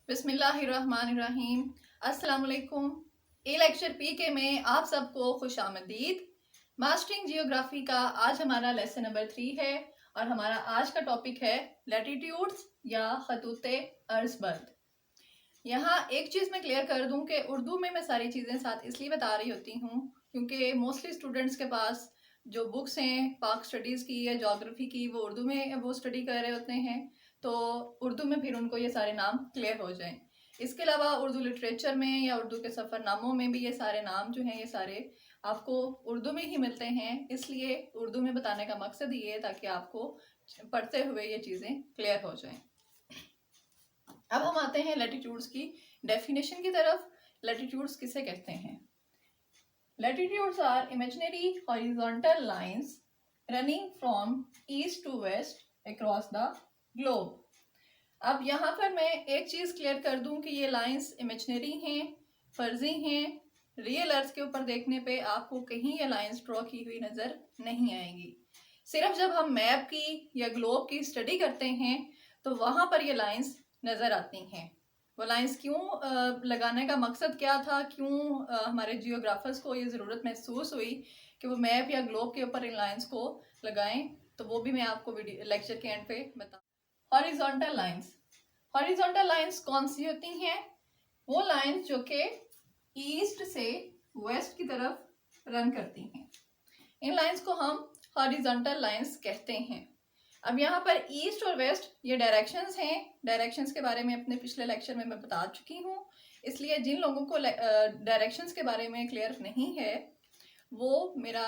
बिस्मिल्लाहिर्रहमानिर्रहीम। अस्सलाम वालेकुम। ए लेक्चर पीके में आप सबको खुश आमदीद। मास्टरिंग जियोग्राफी का आज हमारा लेसन नंबर 3 है और हमारा आज का टॉपिक है लैटिट्यूड्स या खतूते अर्ज़बर्द। यहाँ एक चीज़ मैं क्लियर कर दूं कि उर्दू में मैं सारी चीज़ें साथ इसलिए बता रही होती हूँ क्योंकि मोस्टली स्टूडेंट्स के पास जो बुक्स हैं पाक स्टडीज़ की या जोग्राफी की वो उर्दू में वो स्टडी कर रहे होते हैं, तो उर्दू में फिर उनको ये सारे नाम क्लियर हो जाएं। इसके अलावा उर्दू लिटरेचर में या उर्दू के सफ़रनामों में भी ये सारे नाम जो हैं ये सारे आपको उर्दू में ही मिलते हैं, इसलिए उर्दू में बताने का मकसद ये है ताकि आपको पढ़ते हुए ये चीज़ें क्लियर हो जाएं। अब हम आते हैं लैटिट्यूड्स की डेफिनेशन की तरफ। लैटिट्यूड्स किसे कहते हैं? Latitudes are imaginary horizontal lines running from east to west across the globe. अब यहाँ पर मैं एक चीज़ क्लियर कर दूं कि ये लाइंस इमेजिनरी हैं, फर्जी हैं। रियल अर्थ के ऊपर देखने पे आपको कहीं ये लाइंस ड्रॉ की हुई नज़र नहीं आएंगी। सिर्फ जब हम मैप की या ग्लोब की स्टडी करते हैं तो वहाँ पर ये लाइंस नज़र आती हैं। वो लाइंस क्यों लगाने का मकसद क्या था, क्यों हमारे जियोग्राफर्स को ये ज़रूरत महसूस हुई कि वो मैप या ग्लोब के ऊपर इन लाइंस को लगाएं, तो वो भी मैं आपको वीडियो लेक्चर के एंड पे बताऊँ। हॉरिजॉन्टल लाइंस, हॉरिजॉन्टल लाइंस कौन सी होती हैं? वो लाइंस जो कि ईस्ट से वेस्ट की तरफ रन करती हैं, इन लाइंस को हम हॉरिजॉन्टल लाइंस कहते हैं। अब यहाँ पर ईस्ट और वेस्ट ये डायरेक्शंस हैं। डायरेक्शंस के बारे में अपने पिछले लेक्चर में मैं बता चुकी हूँ, इसलिए जिन लोगों को डायरेक्शंस के बारे में क्लियर नहीं है वो मेरा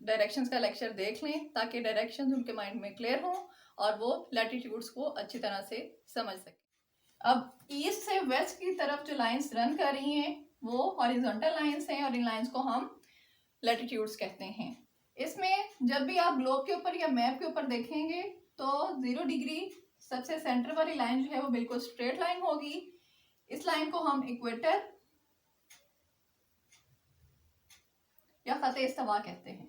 डायरेक्शंस का लेक्चर देख लें ताकि डायरेक्शंस उनके माइंड में क्लियर हों और वो लैटिट्यूड्स को अच्छी तरह से समझ सकें। अब ईस्ट से वेस्ट की तरफ जो लाइंस रन कर रही हैं वो हॉरिजॉन्टल लाइंस हैं और इन लाइंस को हम लैटिट्यूड्स कहते हैं। इसमें जब भी आप ग्लोब के ऊपर या मैप के ऊपर देखेंगे तो 0 डिग्री सबसे सेंटर वाली लाइन जो है वो बिल्कुल स्ट्रेट लाइन होगी। इस लाइन को हम इक्वेटर या खत इस्तिवा कहते हैं।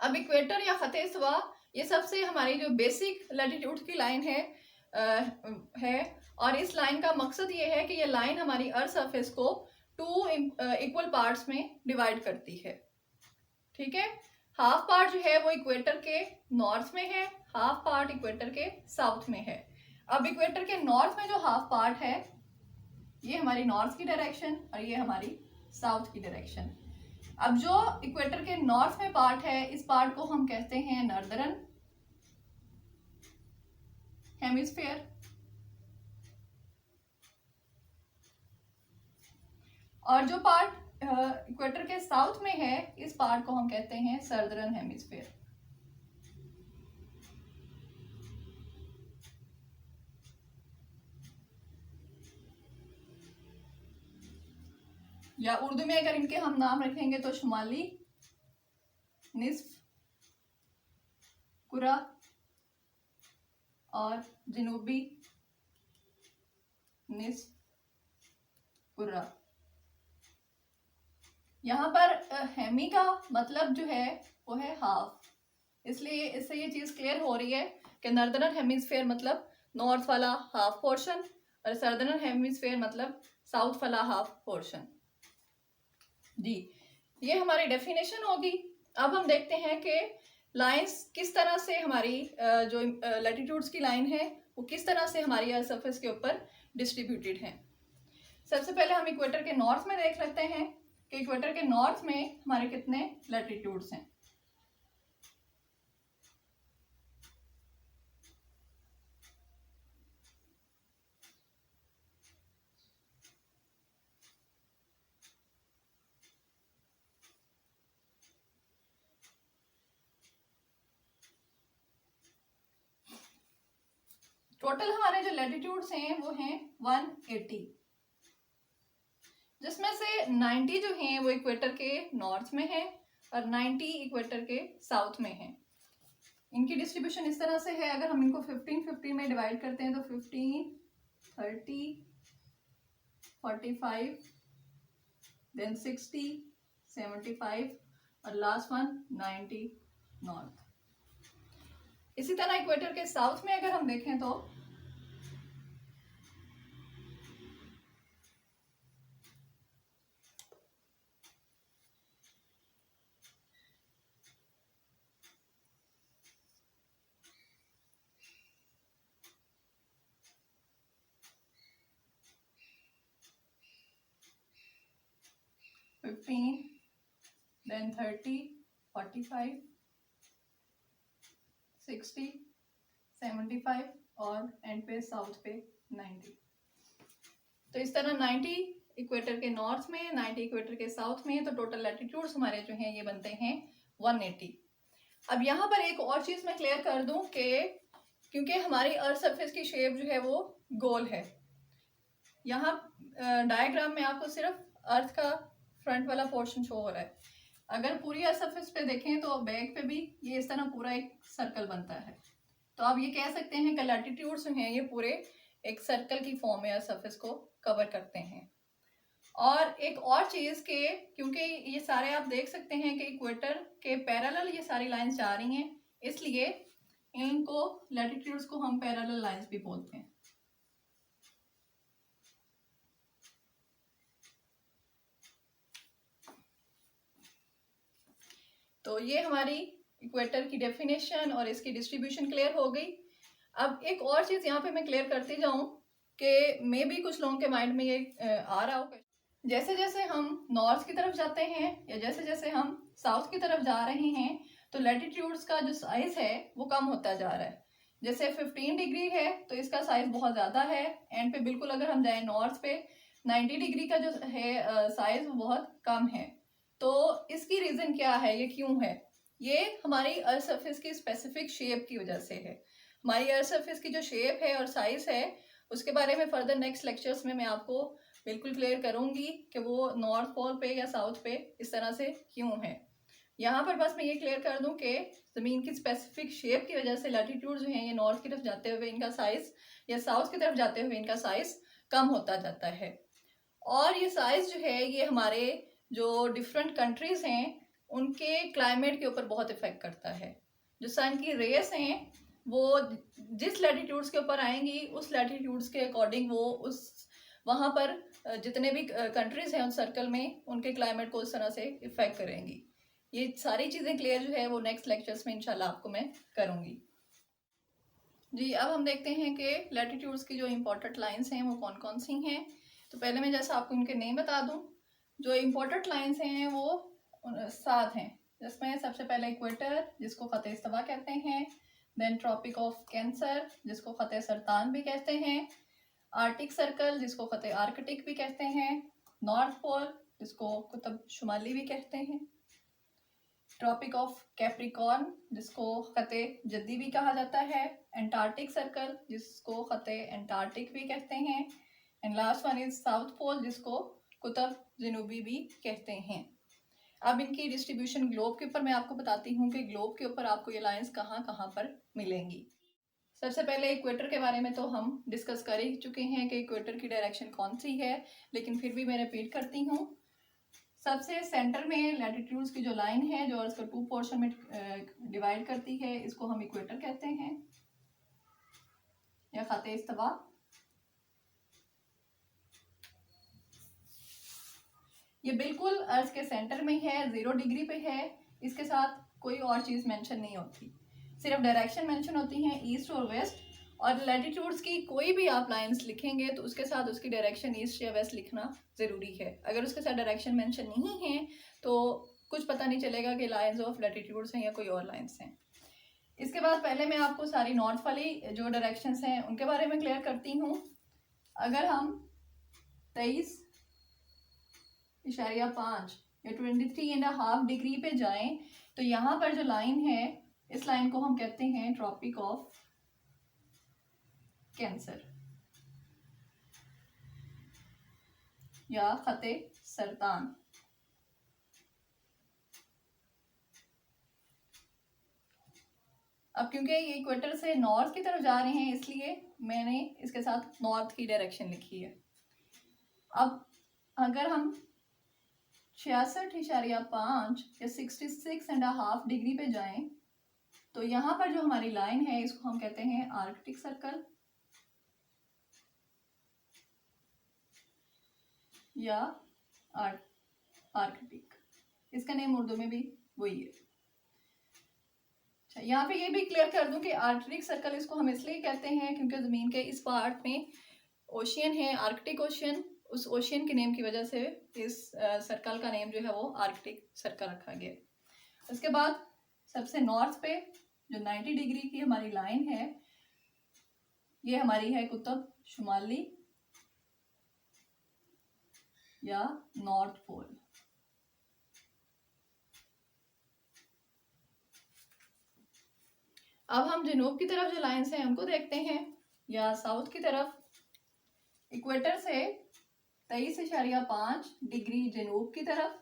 अब इक्वेटर या खत इस्तिवा ये सबसे हमारी जो बेसिक लैटिट्यूड की लाइन है और इस लाइन का मकसद ये है कि ये लाइन हमारी अर्थ सरफेस को 2 इक्वल पार्ट्स में डिवाइड करती है। ठीक है, हाफ पार्ट जो है वो इक्वेटर के नॉर्थ में है, हाफ पार्ट इक्वेटर के साउथ में है। अब इक्वेटर के नॉर्थ में जो हाफ पार्ट है ये हमारी नॉर्थ की डायरेक्शन और ये हमारी साउथ की डायरेक्शन। अब जो इक्वेटर के नॉर्थ में पार्ट है इस पार्ट को हम कहते हैं नॉर्दर्न हेमिस्फीयर और जो पार्ट इक्वेटर के साउथ में है इस पार्ट को हम कहते हैं सर्दर्न हेमिस्फीयर। या उर्दू में अगर इनके हम नाम रखेंगे तो शुमाली निस्फ कुरा और जनूबी निस्फ कुरा। यहाँ पर हेमी का मतलब जो है वो है हाफ, इसलिए इससे ये चीज़ क्लियर हो रही है कि नॉर्दर्न हेमिस्फीयर मतलब नॉर्थ वाला हाफ पोर्शन और सर्दर्न हेमिस्फीयर मतलब साउथ वाला हाफ पोर्शन। जी, ये हमारी डेफिनेशन होगी। अब हम देखते हैं कि लाइंस किस तरह से हमारी जो लैटिट्यूड्स की लाइन है वो किस तरह से हमारी अर्थ सरफेस के ऊपर डिस्ट्रीब्यूटेड हैं। सबसे पहले हम इक्वेटर के नॉर्थ में देख लेते हैं कि इक्वेटर के नॉर्थ में हमारे कितने लैटिट्यूड्स हैं। टोटल हमारे जो लैटिट्यूड्स हैं वो हैं 180, जिसमें से 90 जो हैं वो इक्वेटर के नॉर्थ में है और 90 इक्वेटर के साउथ में है। इनकी डिस्ट्रीब्यूशन इस तरह से है, अगर हम इनको 15-15 में डिवाइड करते हैं तो 15, 30, 45, देन 60, 75 और लास्ट वन 90 नॉर्थ। इसी तरह इक्वेटर के साउथ में अगर हम देखें तो 15, then 30, 45, 60, 75 और एंड पे साउथ पे 90। तो इस तरह 90 इक्वेटर के नॉर्थ में, 90 इक्वेटर के साउथ में, तो टोटल लैटिट्यूड्स हमारे जो हैं ये बनते हैं 180। अब यहाँ पर एक और चीज़ मैं क्लियर कर दूं कि क्योंकि हमारी अर्थ सरफेस की शेप जो है वो गोल है, यहाँ डायग्राम में आपको सिर्फ अर्थ का फ्रंट वाला पोर्शन शो हो रहा है। अगर पूरी अर्थ सरफेस पे देखें तो बैक पे भी ये इस तरह पूरा एक सर्कल बनता है। तो आप ये कह सकते हैं कि लैटिट्यूड्स जो हैं ये पूरे एक सर्कल की फॉर्म में अर्थ सरफेस को कवर करते हैं। और एक और चीज़ के क्योंकि ये सारे आप देख सकते हैं कि इक्वेटर के पैरेलल ये सारी लाइंस जा रही हैं, इसलिए इनको लैटिट्यूड्स को हम पैरेलल लाइंस भी बोलते हैं। तो ये हमारी इक्वेटर की डेफिनेशन और इसकी डिस्ट्रीब्यूशन क्लियर हो गई। अब एक और चीज़ यहाँ पे मैं क्लियर करती जाऊँ कि मे भी कुछ लोगों के माइंड में ये आ रहा हो, जैसे जैसे हम नॉर्थ की तरफ जाते हैं या जैसे जैसे हम साउथ की तरफ जा रहे हैं तो लैटिट्यूड्स का जो साइज है वो कम होता जा रहा है। जैसे 15 डिग्री है तो इसका साइज बहुत ज़्यादा है, एंड पे बिल्कुल अगर हम जाएं नॉर्थ पे 90 डिग्री का जो है साइज वो बहुत कम है। तो इसकी रीज़न क्या है, ये क्यों है? ये हमारी अर्थ सरफेस की स्पेसिफिक शेप की वजह से है। हमारी अर्थ सरफेस की जो शेप है और साइज है उसके बारे में फर्दर नेक्स्ट लेक्चर्स में मैं आपको बिल्कुल क्लियर करूंगी कि वो नॉर्थ पोल पे या साउथ पे इस तरह से क्यों है। यहाँ पर बस मैं ये क्लियर कर दूं कि ज़मीन की स्पेसिफिक शेप की वजह से लैटिट्यूड जो हैं ये नॉर्थ की तरफ जाते हुए इनका साइज़ या साउथ की तरफ जाते हुए इनका साइज़ कम होता जाता है। और ये साइज़ जो है ये हमारे जो डिफरेंट कंट्रीज़ हैं उनके क्लाइमेट के ऊपर बहुत इफ़ेक्ट करता है। जो सन की रेस हैं वो जिस लैटिट्यूड्स के ऊपर आएंगी उस लैटिट्यूड्स के अकॉर्डिंग वो उस वहाँ पर जितने भी कंट्रीज़ हैं उस सर्कल में उनके क्लाइमेट को उस तरह से इफ़ेक्ट करेंगी। ये सारी चीज़ें क्लियर जो है वो नेक्स्ट लेक्चर्स में इंशाल्लाह आपको मैं करूँगी। जी, अब हम देखते हैं कि लैटिट्यूड्स की जो इम्पोर्टेंट लाइंस हैं वो कौन कौन सी हैं। तो पहले मैं जैसा आपको इनके नेम बता दूँ, जो इम्पोर्टेंट लाइंस हैं वो 7 हैं, जिसमें सबसे पहले इक्वेटर जिसको ख़त इस्तवा कहते हैं, देन ट्रॉपिक ऑफ कैंसर जिसको ख़त सरतान भी कहते हैं, आर्टिक सर्कल जिसको ख़त आर्कटिक भी कहते हैं, नॉर्थ पोल जिसको कुतुब शुमाली भी कहते हैं, ट्रॉपिक ऑफ कैप्रिकॉर्न जिसको ख़त जद्दी भी कहा जाता है, एंटार्क्टिक सर्कल जिसको ख़त एंटार्क्टिक भी कहते हैं, and last one is south pole जिसको कुतुब जनूबी भी कहते हैं। अब इनकी डिस्ट्रीब्यूशन ग्लोब के ऊपर मैं आपको बताती हूँ कि ग्लोब के ऊपर आपको ये लाइंस कहाँ कहाँ पर मिलेंगी। सबसे पहले इक्वेटर के बारे में तो हम डिस्कस कर ही चुके हैं कि इक्वेटर की डायरेक्शन कौन सी है, लेकिन फिर भी मैं रिपीट करती हूँ। सबसे सेंटर में लैटिट्यूड्स की जो लाइन है जो अर्थ को 2 पोर्शन में डिवाइड करती है इसको हम इक्वेटर कहते हैं या ख़त इस्तवा। ये बिल्कुल अर्थ के सेंटर में है, 0 डिग्री पे है, इसके साथ कोई और चीज़ मेंशन नहीं होती, सिर्फ डायरेक्शन मेंशन होती हैं ईस्ट और वेस्ट। और लैटिट्यूड्स की कोई भी आप लाइंस लिखेंगे तो उसके साथ उसकी डायरेक्शन ईस्ट या वेस्ट लिखना ज़रूरी है। अगर उसके साथ डायरेक्शन मेंशन नहीं है तो कुछ पता नहीं चलेगा कि लाइंस ऑफ लैटिट्यूड्स हैं या कोई और लाइंस हैं। इसके बाद पहले मैं आपको सारी नॉर्थ वाली जो डायरेक्शंस हैं उनके बारे में क्लियर करती हूँ। अगर हम 23.5 या 23.5 डिग्री पे जाएं तो यहाँ पर जो लाइन है इस लाइन को हम कहते हैं ट्रॉपिक ऑफ कैंसर या ख़त सरतान। अब क्योंकि ये इक्वेटर से नॉर्थ की तरफ जा रहे हैं इसलिए मैंने इसके साथ नॉर्थ की डायरेक्शन लिखी है। अब अगर हम 66.5 या 66.5 डिग्री पे जाएं तो यहाँ पर जो हमारी लाइन है इसको हम कहते हैं आर्कटिक सर्कल या आर्कटिक, इसका नेम उर्दू में भी वही है। अच्छा, यहाँ पे ये भी क्लियर कर दूं कि आर्कटिक सर्कल इसको हम इसलिए कहते हैं क्योंकि ज़मीन के इस पार्ट में ओशियन है, आर्कटिक ओशियन, उस ओशियन के नेम की वजह से इस सर्कल का नेम जो है वो आर्कटिक सर्कल रखा गया। उसके बाद सबसे नॉर्थ पे जो 90 डिग्री की हमारी लाइन है, ये हमारी है कुतुब शुमाली या नॉर्थ पोल। अब हम जनूब की तरफ जो लाइंस हैं उनको देखते हैं, या साउथ की तरफ इक्वेटर से 23.5 डिग्री जनूब की तरफ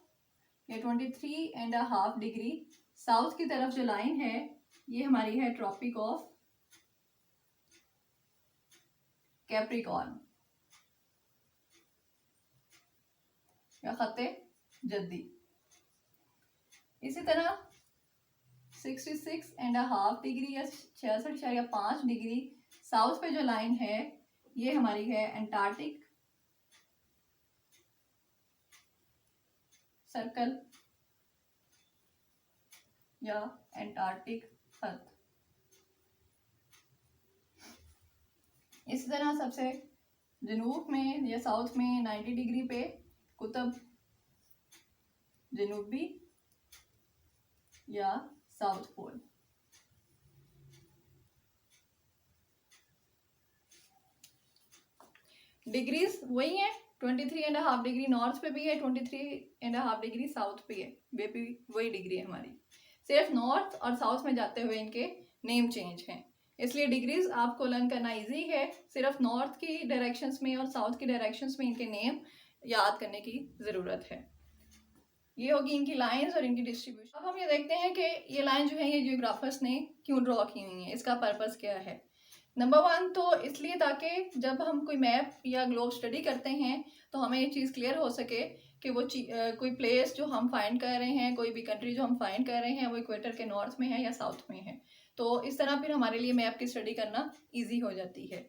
या 23.5 डिग्री साउथ की तरफ जो लाइन है ये हमारी है ट्रॉपिक ऑफ कैप्रिकॉर्न या खत्ते जद्दी। इसी तरह 66.5 डिग्री या 66.5 डिग्री साउथ पे जो लाइन है ये हमारी है एंटार्क्टिक सर्कल या एंटार्क्टिक अर्थ। इसी तरह सबसे जनूब में या साउथ में 90 डिग्री पे कुतुब जनूबी या साउथ पोल। डिग्रीज वही है, 23.5 डिग्री नॉर्थ पे भी है, 23.5 डिग्री साउथ पे है, वे भी वही डिग्री है हमारी, सिर्फ नॉर्थ और साउथ में जाते हुए इनके नेम चेंज हैं। इसलिए डिग्रीज आपको लर्न करना इजी है, सिर्फ नॉर्थ की डायरेक्शंस में और साउथ की डायरेक्शंस में इनके नेम याद करने की ज़रूरत है। ये होगी इनकी लाइंस और इनकी डिस्ट्रीब्यूशन। अब हम ये देखते हैं कि ये लाइन जो है ये जियोग्राफर्स ने क्यों ड्रॉ की हुई है, इसका पर्पस क्या है। नंबर 1 तो इसलिए ताकि जब हम कोई मैप या ग्लोब स्टडी करते हैं तो हमें ये चीज़ क्लियर हो सके कि वो कोई प्लेस जो हम फाइंड कर रहे हैं, कोई भी कंट्री जो हम फाइंड कर रहे हैं वो इक्वेटर के नॉर्थ में है या साउथ में है। तो इस तरह फिर हमारे लिए मैप की स्टडी करना ईजी हो जाती है।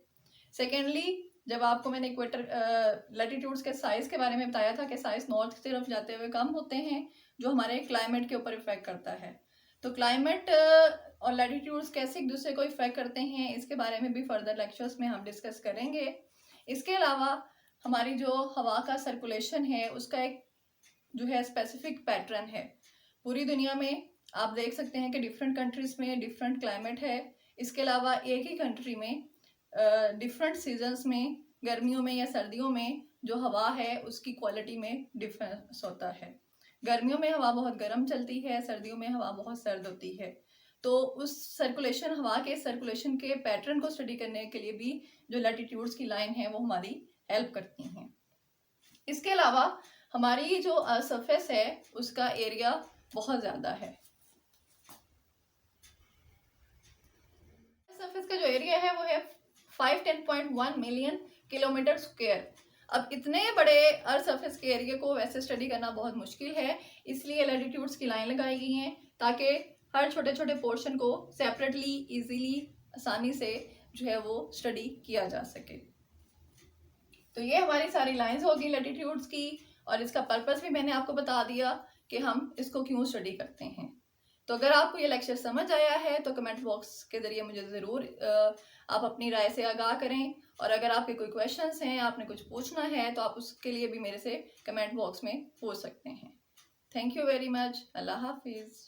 सेकेंडली, जब आपको मैंने इक्वेटर लैटिट्यूड्स के साइज़ के बारे में बताया था कि साइज़ नॉर्थ की तरफ जाते हुए कम होते हैं, जो हमारे क्लाइमेट के ऊपर इफेक्ट करता है। तो क्लाइमेट और लैटिट्यूड्स कैसे एक दूसरे को इफेक्ट करते हैं इसके बारे में भी फर्दर लेक्चर्स में हम डिस्कस करेंगे। इसके अलावा हमारी जो हवा का सर्कुलेशन है उसका एक जो है स्पेसिफिक पैटर्न है। पूरी दुनिया में आप देख सकते हैं कि डिफरेंट कंट्रीज़ में डिफरेंट क्लाइमेट है। इसके अलावा एक ही कंट्री में डिफरेंट सीजन्स में, गर्मियों में या सर्दियों में जो हवा है उसकी क्वालिटी में डिफरेंस होता है। गर्मियों में हवा बहुत गर्म चलती है, सर्दियों में हवा बहुत सर्द होती है। तो उस सर्कुलेशन, हवा के सर्कुलेशन के पैटर्न को स्टडी करने के लिए भी जो लैटिट्यूड्स की लाइन है वो हमारी हेल्प करती हैं। इसके अलावा हमारी जो सरफेस है उसका एरिया बहुत ज़्यादा है। सरफेस का जो एरिया है वो है 510.1 मिलियन किलोमीटर स्क्वायर। अब इतने बड़े अर्थ सरफेस के एरिया को वैसे स्टडी करना बहुत मुश्किल है, इसलिए लैटिट्यूड्स की लाइन लगाई गई हैं ताकि हर छोटे छोटे पोर्शन को सेपरेटली इजीली आसानी से जो है वो स्टडी किया जा सके। तो ये हमारी सारी लाइंस होगी लैटिट्यूड्स की, और इसका पर्पस भी मैंने आपको बता दिया कि हम इसको क्यों स्टडी करते हैं। तो अगर आपको ये लेक्चर समझ आया है तो कमेंट बॉक्स के ज़रिए मुझे ज़रूर आप अपनी राय से आगाह करें, और अगर आपके कोई क्वेश्चंस हैं, आपने कुछ पूछना है तो आप उसके लिए भी मेरे से कमेंट बॉक्स में पूछ सकते हैं। Thank you very much. अल्लाह हाफिज़।